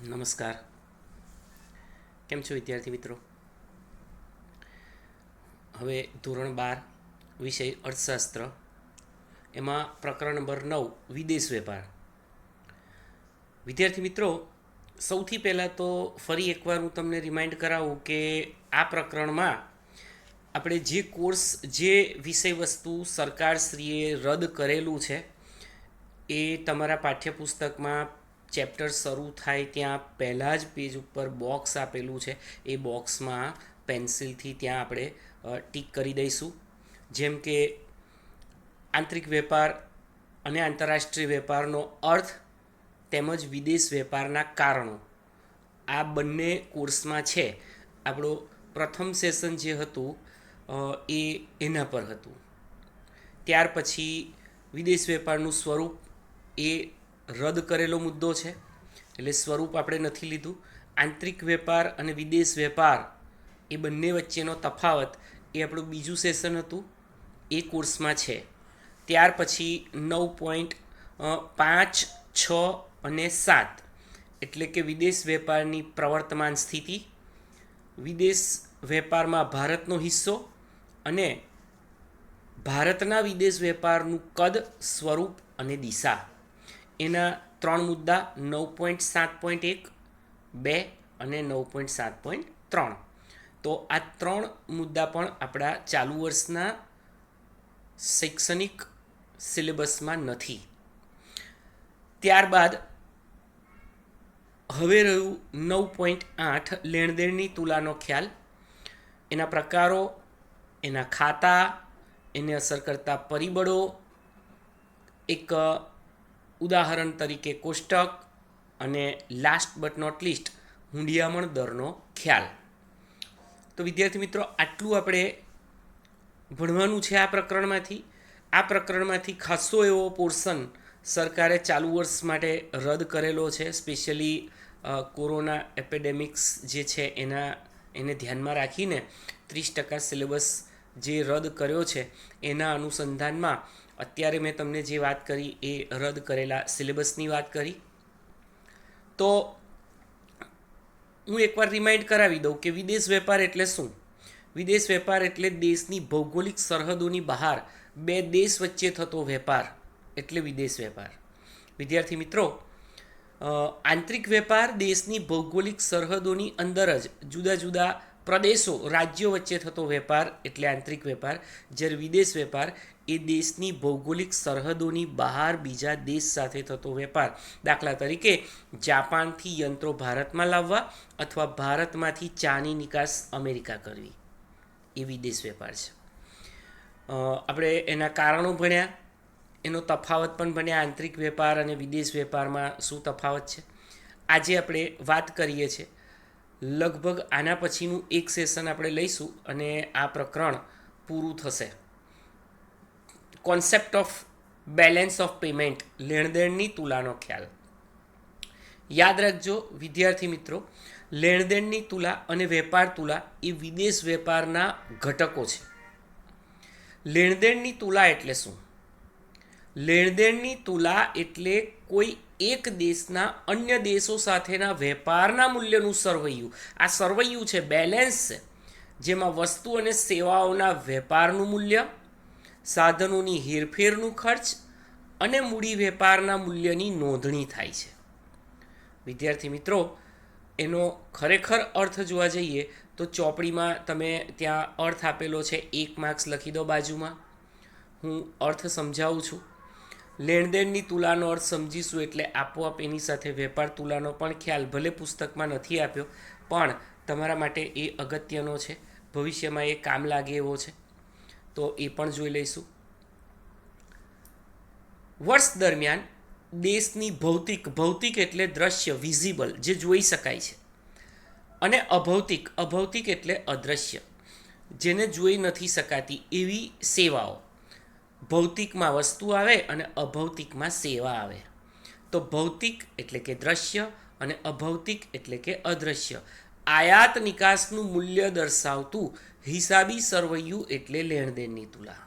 નમસ્કાર. કેમ છો વિદ્યાર્થી મિત્રો? હવે ધોરણ 12 વિષય અર્થશાસ્ત્ર, એમાં પ્રકરણ નંબર 9 વિદેશ વેપાર. વિદ્યાર્થી મિત્રો, સૌથી પહેલાં તો ફરી એકવાર હું તમને રિમાઇન્ડ કરાવું કે આ પ્રકરણમાં આપણે જે વિષય વસ્તુ સરકારશ્રીએ રદ કરેલું છે એ તમારા પાઠ્યપુસ્તકમાં ચેપ્ટર શરૂ થાય ત્યાં પહેલાં જ પેજ ઉપર બોક્સ આપેલું છે. એ બોક્સમાં પેન્સિલથી ત્યાં આપણે ટીક કરી દઈશું. જેમ કે આંતરિક વેપાર અને આંતરરાષ્ટ્રીય વેપારનો અર્થ તેમજ વિદેશ વેપારના કારણો, આ બંને કોર્સમાં છે. આપણો પ્રથમ સેશન જે હતું એના પર હતું. ત્યાર પછી વિદેશ વેપારનું સ્વરૂપ એ રદ કરેલો મુદ્દો છે, એટલે સ્વરૂપ આપણે નથી લીધું. આંતરિક વેપાર અને વિદેશ વેપાર એ બંને વચ્ચેનો તફાવત એ આપણું બીજું સેશન હતું, એ કોર્સમાં છે. ત્યાર પછી 9.5, 6 અને 7 એટલે કે વિદેશ વેપારની પ્રવર્તમાન સ્થિતિ, વિદેશ વેપારમાં ભારતનો હિસ્સો અને ભારતના વિદેશ વેપારનું કદ, સ્વરૂપ અને દિશા, એના 3 મુદ્દા 9.7.1, 2 અને 9.7.3. તો આ 3 મુદ્દા પણ આપણા ચાલુ વર્ષના શૈક્ષણિક સિલેબસમાં નથી. ત્યારબાદ હવે રહ્યું 9.8 લેણદેણની તુલાનો ખ્યાલ, એના પ્રકારો, એના ખાતા, એને અસર કરતા પરિબળો, એક ઉદાહરણ તરીકે કોષ્ટક, અને લાસ્ટ બટ નોટ લીસ્ટ હુંડિયામણ દરનો ખ્યાલ. તો વિદ્યાર્થી મિત્રો, આટલું આપણે ભણવાનું છે આ પ્રકરણમાંથી. આ પ્રકરણમાંથી ખાસો એવો પોર્શન સરકારે ચાલુ વર્ષ માટે રદ કરેલો છે. સ્પેશિયલી કોરોના એપિડેમિક્સ જે છે એને ધ્યાનમાં રાખીને 30% સિલેબસ જે રદ કર્યો છે એના અનુસંધાનમાં અત્યારે મેં તમને જે વાત કરી એ રદ કરેલા સિલેબસની વાત કરી. તો હું એકવાર રિમાઇન્ડ કરાવી દઉં કે વિદેશ વેપાર એટલે શું. વિદેશ વેપાર એટલે દેશની ભૌગોલિક સરહદોની બહાર બે દેશ વચ્ચે થતો વેપાર એટલે વિદેશ વેપાર. વિદ્યાર્થી મિત્રો, આંતરિક વેપાર દેશની ભૌગોલિક સરહદોની અંદર જ જુદા જુદા પ્રદેશો, રાજ્યો વચ્ચે થતો વેપાર એટલે આંતરિક વેપાર. જ્યારે વિદેશ વેપાર એ દેશની ભૌગોલિક સરહદોની બહાર બીજા દેશ સાથે થતો વેપાર. દાખલા તરીકે જાપાનથી યંત્રો ભારતમાં લાવવા અથવા ભારતમાંથી ચાની નિકાસ અમેરિકા કરવી, એ વિદેશ વેપાર છે. આપણે એના કારણો ભણ્યા, એનો તફાવત પણ ભણ્યા. આંતરિક વેપાર અને વિદેશ વેપારમાં શું તફાવત છે આજે આપણે વાત કરીએ છીએ. લગભગ આના પછીનું એક સેશન આપણે લઈશું અને આ પ્રકરણ પૂરું થશે. Concept of balance of payment, લેણદેણની તુલાનો ખ્યાલ. યાદ રાખજો વિદ્યાર્થી મિત્રો, લેણદેણની તુલા અને વેપાર તુલા એ વિદેશ વેપારના ઘટકો છે. લેણદેણની તુલા એટલે શું? લેણદેણની તુલા એટલે કોઈ એક દેશના અન્ય દેશો સાથેના વેપારના મૂલ્યનું સરવૈયું. આ સરવૈયું છે, બેલેન્સ છે, જેમાં વસ્તુ અને સેવાઓના વેપારનું મૂલ્ય, સાધનોની હેરફેરનું ખર્ચ અને મૂડી વેપારના મૂલ્યની નોંધણી થાય છે. વિદ્યાર્થી મિત્રો, એનો ખરેખર અર્થ જોવા જઈએ તો ચોપડીમાં તમે ત્યાં અર્થ આપેલો છે, 1 માર્ક્સ લખી દો બાજુમાં. હું અર્થ સમજાવું છું. લેણદેણની તુલાનો અર્થ સમજીશું એટલે આપોઆપ એની સાથે વેપાર તુલાનો પણ ખ્યાલ, ભલે પુસ્તકમાં નથી આપ્યો પણ તમારા માટે એ અગત્યનો છે, ભવિષ્યમાં એ કામ લાગે એવો છે, તો એ પણ જોઈ લઈશું. વર્ષ દરમિયાન દેશની ભૌતિક એટલે દ્રશ્ય, વિઝિબલ, જે જોઈ શકાય છે, અને અભૌતિક એટલે અદૃશ્ય, જેને જોઈ નથી શકાતી એવી સેવાઓ. ભૌતિકમાં વસ્તુ આવે અને અભૌતિકમાં સેવા આવે. તો ભૌતિક એટલે કે દ્રશ્ય અને અભૌતિક એટલે કે અદૃશ્ય આયાત નિકાસનું મૂલ્ય દર્શાવતું હિસાબી સરવૈયું એટલે લેણદેણની તુલા.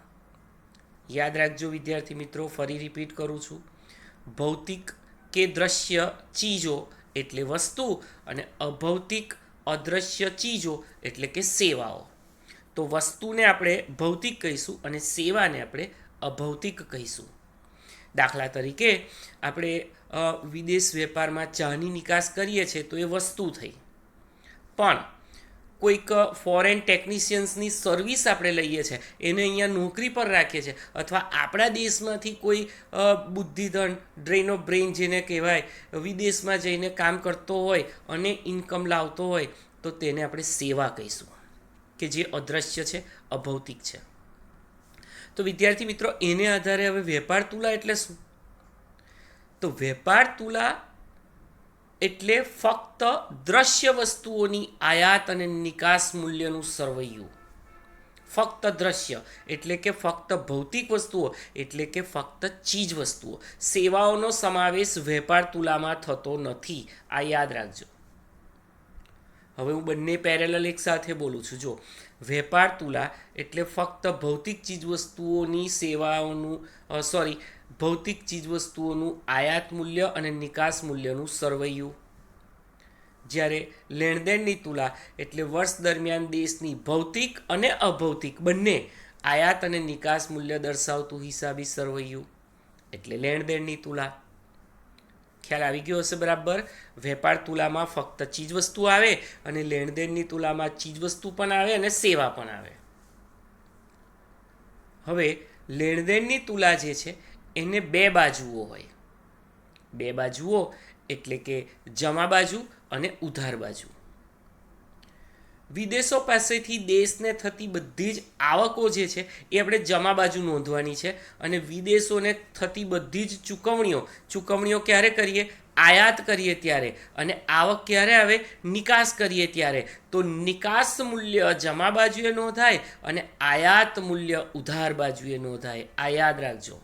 યાદ રાખજો વિદ્યાર્થી મિત્રો, ફરી રિપીટ કરું છું, ભૌતિક કે દ્રશ્ય ચીજો એટલે વસ્તુ અને અભૌતિક અદ્રશ્ય ચીજો એટલે કે સેવાઓ. તો વસ્તુને આપણે ભૌતિક કહીશું અને સેવાને આપણે અભૌતિક કહીશું. દાખલા તરીકે આપણે વિદેશ વેપારમાં ચાની નિકાસ કરીએ છીએ તો એ વસ્તુ થઈ, પણ કોઈક ફોરેન ટેકનિશિયન્સની સર્વિસ આપણે લઈએ છીએ, એને અહીંયા નોકરી પર રાખીએ છીએ, અથવા આપણા દેશમાંથી કોઈ બુદ્ધિધન ડ્રેન ઓફ બ્રેઇન જેને કહેવાય વિદેશમાં જઈને કામ કરતો હોય અને ઇન્કમ લાવતો હોય તો તેને આપણે સેવા કહીશું, કે જે અદ્રશ્ય છે, અભૌતિક છે. તો વિદ્યાર્થી મિત્રો, એને આધારે હવે વેપાર તુલા એટલે શું? તો વેપાર તુલા એટલે ફક્ત દ્રશ્ય વસ્તુઓની આયાત અને નિકાસ મૂલ્યનું સરવૈયું. ફક્ત દ્રશ્ય એટલે કે ફક્ત ભૌતિક વસ્તુઓ એટલે કે ફક્ત ચીજ વસ્તુઓ. સેવાઓનો સમાવેશ વેપાર તુલામાં થતો નથી, આ યાદ રાખજો. હવે હું બંને પેરેલલ એક સાથે બોલું છું. જો વેપાર તુલા એટલે ફક્ત ભૌતિક ચીજવસ્તુઓની સેવાઓનું ભૌતિક ચીજવસ્તુઓનું આયાત મૂલ્ય અને નિકાસ મૂલ્યનું સરવૈયું. જ્યારે લેણદેણની તુલા એટલે વર્ષ દરમિયાન દેશની ભૌતિક અને અભૌતિક બંને આયાત અને નિકાસ મૂલ્ય દર્શાવતું હિસાબી સરવૈયું એટલે લેણદેણની તુલા. ખ્યાલ આવી ગયો હશે બરાબર? વેપાર તુલામાં ફક્ત ચીજવસ્તુ આવે અને લેણદેણની તુલામાં ચીજવસ્તુ પણ આવે અને સેવા પણ આવે. હવે લેણદેણની તુલા જે છે એને બે બાજુઓ હોય. બે બાજુઓ એટલે કે જમા બાજુ અને ઉધાર બાજુ. વિદેશો પાસેથી દેશને થતી બધી જ આવકો જે છે એ આપણે જમા બાજુ નોંધવાની છે, અને વિદેશોને થતી બધી જ ચૂકવણીઓ ક્યારે કરીએ? આયાત કરીએ ત્યારે. અને આવક ક્યારે આવે? નિકાસ કરીએ ત્યારે. તો નિકાસ મૂલ્ય જમા બાજુએ નોંધાય અને આયાત મૂલ્ય ઉધાર બાજુએ નોંધાય. આ યાદ રાખજો.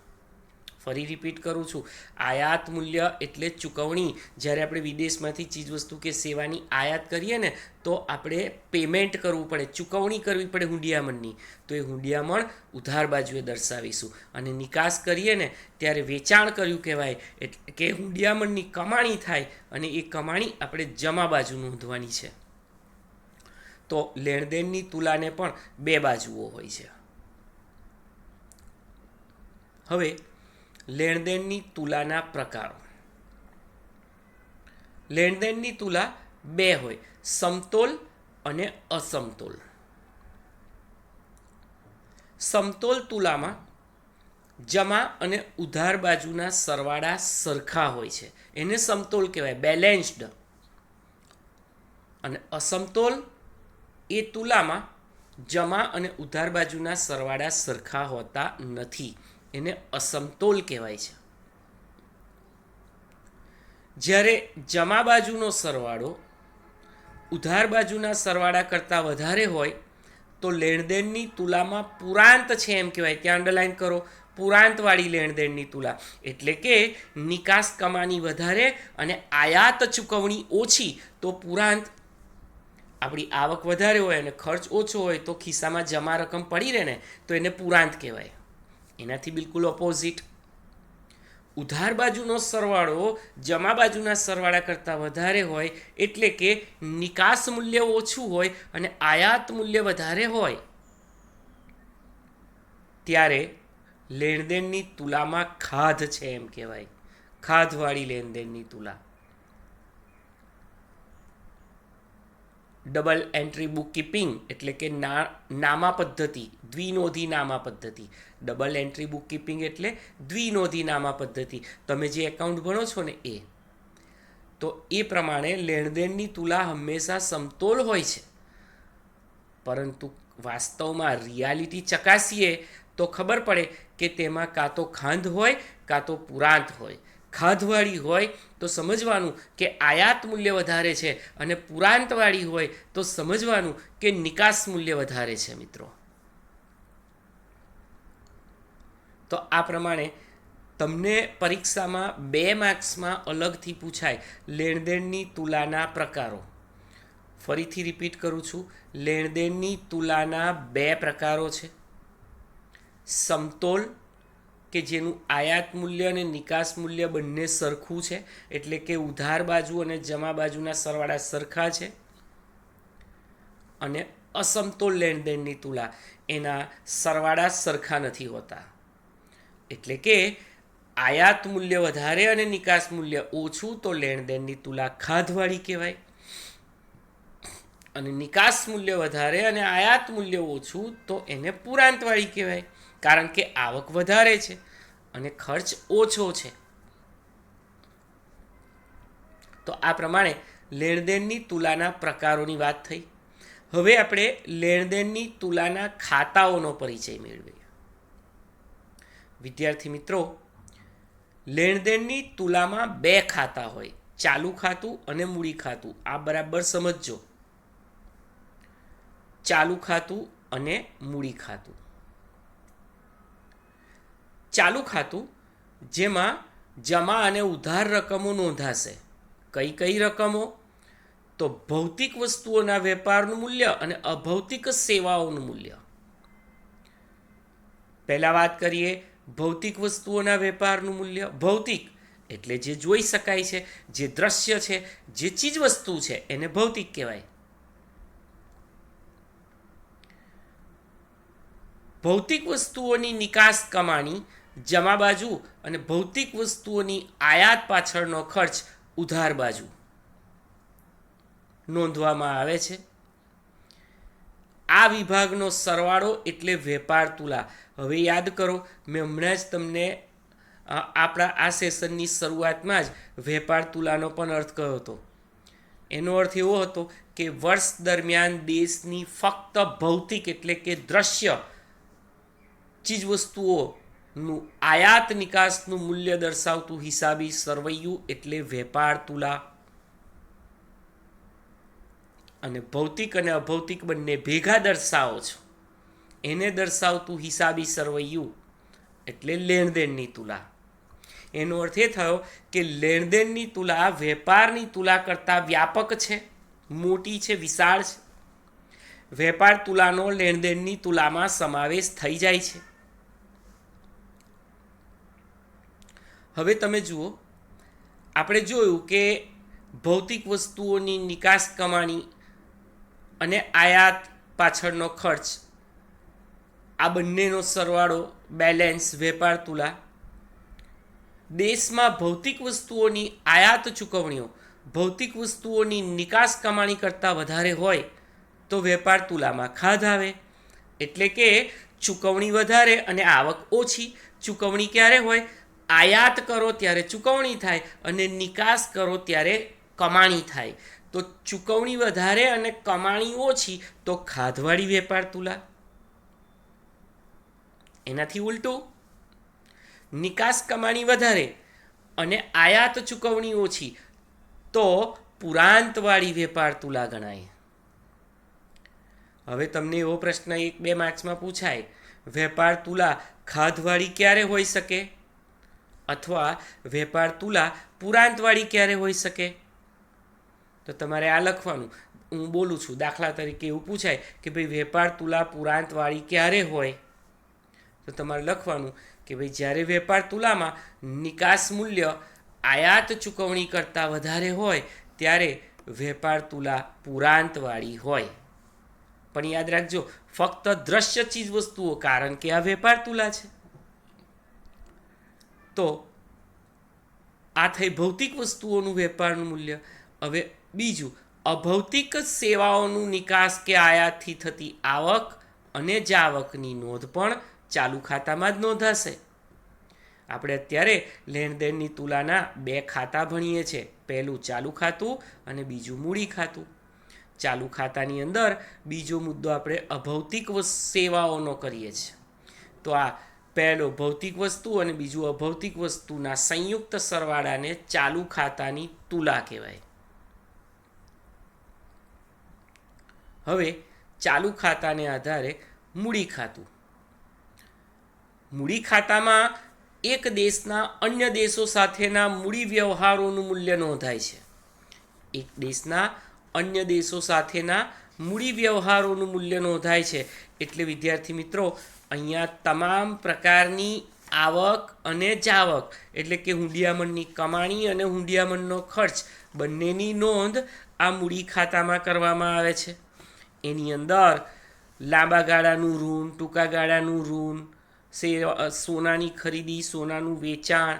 ફરી રિપીટ કરું છું, આયાત મૂલ્ય એટલે ચૂકવણી. જ્યારે આપણે વિદેશમાંથી ચીજવસ્તુ કે સેવાની આયાત કરીએ ને તો આપણે પેમેન્ટ કરવું પડે, ચૂકવણી કરવી પડે હુંડિયામણની. તો એ હુંડિયામણ ઉધાર બાજુએ દર્શાવીશું. અને નિકાસ કરીએ ને ત્યારે વેચાણ કર્યું કહેવાય, એટલે કે હુંડિયામણની કમાણી થાય અને એ કમાણી આપણે જમા બાજુ નોંધવાની છે. તો લેણદેણની તુલાને પણ બે બાજુઓ હોય છે. હવે લેણદેણની તુલાના પ્રકારો. લેણદેણની તુલા બે હોય, સમતોલ અને અસમતોલ. સમતોલ તુલામાં જમા અને ઉધાર બાજુના સરવાળા સરખા હોય છે, એને સમતોલ કહેવાય, બેલેન્સ્ડ. અને અસમતોલ એ તુલામાં જમા અને ઉધાર બાજુના સરવાળા સરખા હોતા નથી, એને અસમતોલ કહેવાય છે. જ્યારે જમા બાજુનો સરવાળો ઉધાર બાજુના સરવાળા કરતાં વધારે હોય તો લેણદેણની તુલામાં પુરાંત છે એમ કહેવાય. ત્યાં અંડરલાઈન કરો, પુરાંતવાળી લેણદેણની તુલા. એટલે કે નિકાસ કમાણી વધારે અને આયાત ચૂકવણી ઓછી તો પુરાંત. આપણી આવક વધારે હોય અને ખર્ચ ઓછો હોય તો ખિસ્સામાં જમા રકમ પડી રહે ને તો એને પુરાંત કહેવાય. એનાથી બિલકુલ ઓપોઝિટ, ઉધાર બાજુનો સરવાળો જમા બાજુના સરવાળા કરતાં વધારે હોય એટલે કે નિકાસ મૂલ્ય ઓછું હોય અને આયાત મૂલ્ય વધારે હોય ત્યારે લેણદેણની તુલામાં ખાધ છે એમ કહેવાય, ખાધવાળી લેણદેણની તુલા. ડબલ એન્ટ્રી બુક કીપિંગ એટલે કે નામા પદ્ધતિ, દ્વિનોંધી નામા પદ્ધતિ. ડબલ એન્ટ્રી બુક કીપિંગ એટલે દ્વિનોંધી નામા પદ્ધતિ. તમે જે એકાઉન્ટ ભણો છો ને એ, તો એ પ્રમાણે લેણદેણની તુલા હંમેશા સમતોલ હોય છે. પરંતુ વાસ્તવમાં રિયાલિટી ચકાસીએ તો ખબર પડે કે તેમાં કાં તો ખાંધ હોય કાં તો પુરાંત હોય. ખાધવાળી હોય તો સમજવાનું કે આયાત મૂલ્ય વધારે છે, અને પુરાંતવાળી હોય તો સમજવાનું કે નિકાસ મૂલ્ય વધારે છે. મિત્રો, તો આ પ્રમાણે તમને પરીક્ષામાં 2 માર્ક્સમાં અલગથી પૂછાય લેણદેણની તુલાના પ્રકારો. ફરીથી રિપીટ કરું છું, લેણદેણની તુલાના 2 પ્રકારો છે, સમતોલ કે જેનું આયાત મૂલ્ય અને નિકાસ મૂલ્ય બંને સરખું છે, એટલે કે ઉધાર બાજુ અને જમા બાજુના સરવાળા સરખા છે. અને અસમતોલ લેણદેણની તુલા, એના સરવાળા સરખા નથી હોતા. એટલે કે આયાત મૂલ્ય વધારે અને નિકાસ મૂલ્ય ઓછું તો લેણદેણની તુલા ખાધવાળી કહેવાય, અને નિકાસ મૂલ્ય વધારે અને આયાત મૂલ્ય ઓછું તો એને પુરાંતવાળી કહેવાય, કારણ કે આવક વધારે છે અને ખર્ચ ઓછો છે. તો આ પ્રમાણે લેણદેણની તુલાના પ્રકારોની વાત થઈ. હવે આપણે લેણદેણની તુલાના ખાતાઓનો પરિચય મેળવીએ. વિદ્યાર્થી મિત્રો, લેણદેણની તુલામાં બે ખાતા હોય, ચાલુ ખાતું અને મૂડી ખાતું. આ બરાબર સમજજો. ચાલુ ખાતું અને મૂડી ખાતું. ચાલુ ખાતું જેમાં જમા અને ઉધાર રકમો નોંધાશે. કઈ કઈ રકમો? તો ભૌતિક વસ્તુઓના વેપારનું મૂલ્ય અને અભૌતિક સેવાઓનું મૂલ્ય. પહેલા વાત કરીએ ભૌતિક વસ્તુઓના વેપારનું મૂલ્ય. ભૌતિક એટલે જે જોઈ શકાય છે, જે દ્રશ્ય છે, જે ચીજ વસ્તુ છે, એને ભૌતિક કહેવાય. ભૌતિક વસ્તુઓની નિકાસ કમાણી જમા બાજુ અને ભૌતિક વસ્તુઓની આયાત પાછળનો ખર્ચ ઉધાર બાજુ નોંધવામાં આવે છે. આ વિભાગનો સરવાળો એટલે વેપાર તુલા. હવે યાદ કરો, મેં હમણાં જ તમને આપણા આ સેશનની શરૂઆતમાં જ વેપાર તુલાનો પણ અર્થ કહ્યો હતો. એનો અર્થ એવો હતો કે વર્ષ દરમિયાન દેશની ફક્ત ભૌતિક એટલે કે દ્રશ્ય ચીજવસ્તુઓનું આયાત નિકાસનું મૂલ્ય દર્શાવતું હિસાબી સરવૈયું એટલે વેપાર તુલા. અને ભૌતિક અને અભૌતિક બંને ભેગા દર્શાવો છો, એને દર્શાવતું હિસાબી સરવૈયું એટલે લેણદેણની તુલા. એનો અર્થ એ થયો કે લેણદેણની તુલા વેપારની તુલા કરતાં વ્યાપક છે, મોટી છે, વિશાળ છે. વેપાર તુલાનો લેણદેણની તુલામાં સમાવેશ થઈ જાય છે. હવે તમે જુઓ, આપણે જોયું કે ભૌતિક વસ્તુઓની નિકાસ કમાણી અને આયાત પાછળનો ખર્ચ, આ બંનેનો સરવાળો બેલેન્સ વેપાર તુલા. દેશમાં ભૌતિક વસ્તુઓની આયાત ચૂકવણીઓ ભૌતિક વસ્તુઓની નિકાસ કમાણી કરતાં વધારે હોય તો વેપાર તુલામાં ખાધ આવે. એટલે કે ચૂકવણી વધારે અને આવક ઓછી. ચૂકવણી ક્યારે હોય? આયાત કરો ત્યારે ચૂકવણી થાય અને નિકાસ કરો ત્યારે કમાણી થાય. તો ચૂકવણી વધારે અને કમાણી ઓછી તો ખાધવાળી વેપાર તુલા. એનાથી ઉલટું, નિકાસ કમાણી વધારે અને આયાત ચૂકવણી ઓછી તો પુરાંતવાળી વેપાર તુલા ગણાય. હવે તમને એવો પ્રશ્ન 1-2 માર્ક્સમાં પૂછાય, વેપાર તુલા ખાધવાળી ક્યારે હોઈ શકે? અથવા વેપાર તુલા પુરાંતવાળી ક્યારે હોઈ શકે? તો તમારે આ લખવાનું. હું બોલું છું, દાખલા તરીકે એવું પૂછાય કે ભાઈ વેપાર તુલા પુરાંતવાળી ક્યારે હોય? તો તમારે લખવાનું કે ભાઈ જ્યારે વેપાર તુલામાં નિકાસ મૂલ્ય આયાત ચૂકવણી કરતાં વધારે હોય ત્યારે વેપાર તુલા પુરાંતવાળી હોય. પણ યાદ રાખજો, ફક્ત દ્રશ્ય ચીજ વસ્તુઓ, કારણ કે આ વેપાર તુલા છે. તો આ થઈ ભૌતિક વસ્તુઓનું વેપારનું મૂલ્ય. હવે બીજું, અભૌતિક સેવાઓનું નિકાસ કે આયાતથી થતી આવક અને જાવકની નોંધ પણ ચાલુ ખાતામાં જ નોંધાશે. આપણે અત્યારે લેણદેણની તુલાના 2 ખાતા ભણીએ છીએ. પહેલું ચાલુ ખાતું અને બીજું મૂડી ખાતું. ચાલુ ખાતાની અંદર બીજો મુદ્દો આપણે અભૌતિક સેવાઓનો કરીએ છીએ. તો આ પહેલો ભૌતિક વસ્તુ અને બીજું અભૌતિક વસ્તુના સંયુક્ત સરવાળાને ચાલુ ખાતાની તુલા કહેવાય. હવે ચાલુ ખાતાને આધારે મૂડી ખાતું. મૂડી ખાતામાં એક દેશના અન્ય દેશો સાથેના મૂડી વ્યવહારોનું મૂલ્ય નોંધાય છે. એક દેશના અન્ય દેશો સાથેના મૂડી વ્યવહારોનું મૂલ્ય નોંધાય છે. એટલે વિદ્યાર્થી મિત્રો, અહીંયા તમામ પ્રકારની આવક અને જાવક એટલે કે હુંડિયામણની કમાણી અને હુંડિયામણનો ખર્ચ બંનેની નોંધ આ મૂડી ખાતામાં કરવામાં આવે છે. એની અંદર લાંબા ગાળાનું ઋણ, ટૂંકા ગાળાનું ઋણ, સોનાની ખરીદી, સોનાનું વેચાણ,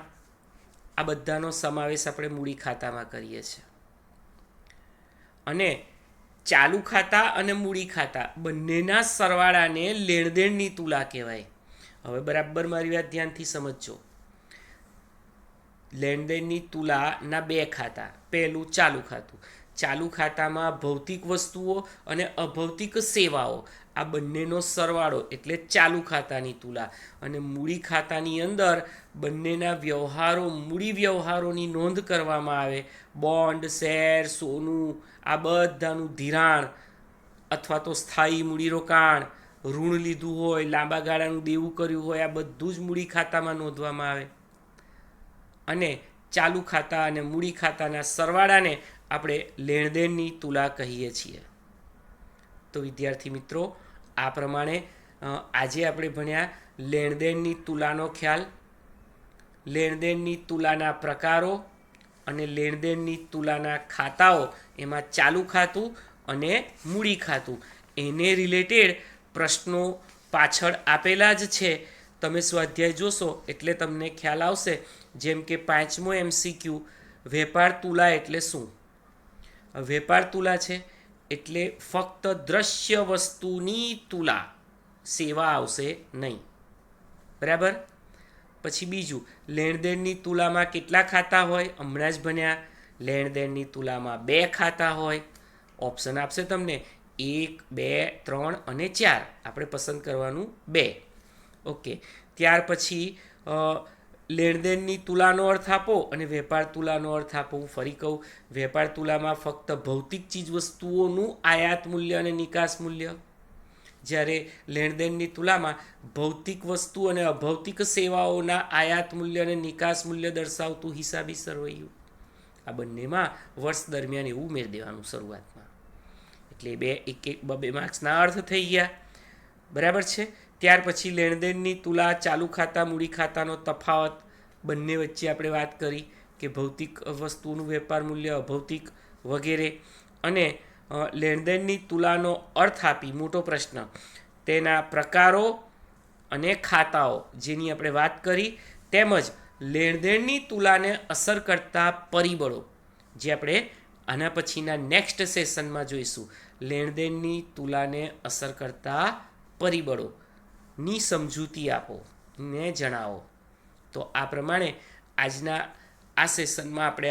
આ બધાનો સમાવેશ આપણે મૂડી ખાતામાં કરીએ છીએ. અને ચાલુ ખાતા અને મૂડી ખાતા બંનેના સરવાળાને લેણદેણની તુલા કહેવાય. હવે બરાબર મારી વાત ધ્યાનથી સમજજો. લેણદેણની તુલાના બે ખાતા. પહેલું ચાલુ ખાતું. ચાલુ ખાતામાં ભૌતિક વસ્તુઓ અને અભૌતિક સેવાઓ આ બંનેનો સરવાળો એટલે ચાલુ ખાતાની તુલા. અને મૂડી ખાતાની અંદર બંનેના વ્યવહારો, મૂડી વ્યવહારોની નોંધ કરવામાં આવે. બોન્ડ, શેર, સોનું, આ બધાનું ધિરાણ અથવા તો સ્થાયી મૂડીરોકાણ, ઋણ લીધું હોય, લાંબા ગાળાનું દેવું કર્યું હોય, આ બધું જ મૂડી ખાતામાં નોંધવામાં આવે. અને ચાલુ ખાતા અને મૂડી ખાતાના સરવાળાને આપણે લેણદેણની તુલા કહીએ છીએ. તો વિદ્યાર્થી મિત્રો, આ પ્રમાણે આજે આપણે ભણ્યા લેણદેણની તુલાનો ખ્યાલ, લેણદેણની તુલાના પ્રકારો અને લેણદેણની તુલાના ખાતાઓ, એમાં ચાલુ ખાતું અને મૂડી ખાતું, એને રિલેટેડ પ્રશ્નો પાછળ આપેલા જ છે. તમે સ્વાધ્યાય જોશો એટલે તમને ખ્યાલ આવશે. જેમ કે 5મો MCQ, વેપાર તુલા એટલે શું? વેપાર તુલા છે એટલે ફક્ત દ્રશ્ય વસ્તુની તુલા, સેવા આવશે નહીં. બરાબર. પછી બીજું, લેણદેણની તુલામાં કેટલા ખાતા હોય? હમણાં જ ભણ્યા. લેણદેણની તુલામાં 2 ખાતા હોય. ઓપ્શન આપશે તમને 1, 2, 3 અને 4. આપણે પસંદ કરવાનું 2. ઓકે. ત્યાર પછી લેણદેણની તુલાનો અર્થ આપો અને વેપાર તુલાનો અર્થ આપો. હું ફરી કહું, વેપાર તુલામાં ફક્ત ભૌતિક ચીજ વસ્તુઓનું આયાત મૂલ્ય અને નિકાસ મૂલ્ય, જ્યારે લેણદેણની તુલામાં ભૌતિક વસ્તુ અને અભૌતિક સેવાઓના આયાત મૂલ્ય અને નિકાસ મૂલ્ય દર્શાવતું હિસાબી સરવૈયું. આ બંનેમાં વર્ષ દરમિયાન એવું ઉમેરી દેવાનું શરૂઆતમાં. એટલે 2 માર્ક્સના અર્થ થઈ ગયા. બરાબર છે. ત્યાર પછી લેણદેણની તુલા, ચાલુ ખાતા, મૂડી ખાતાનો તફાવત, બંને વચ્ચે આપણે વાત કરી કે ભૌતિક વસ્તુનું વેપાર મૂલ્ય, અભૌતિક વગેરે. અને લેણદેણની તુલાનો અર્થ આપી, મોટો પ્રશ્ન, તેના પ્રકારો અને ખાતાઓ જેની આપણે વાત કરી, તેમજ લેણદેણની તુલાને અસર કરતા પરિબળો, જે આપણે આના પછીના નેક્સ્ટ સેશનમાં જોઈશું. લેણદેણની તુલાને અસર કરતા પરિબળોની સમજૂતી આપો ને જણાવો. તો આ પ્રમાણે આજના આ સેશનમાં આપણે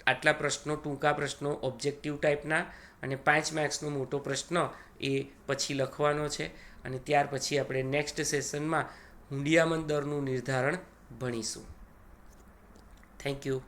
આટલા પ્રશ્નો, ટૂંકા પ્રશ્નો, ઓબ્જેક્ટિવ ટાઈપના, અને 5 માર્ક્સનો મોટો પ્રશ્ન એ પછી લખવાનો છે. અને ત્યાર પછી આપણે નેક્સ્ટ સેશનમાં હુંડિયામણ દરનું નિર્ધારણ ભણીશું. Thank you.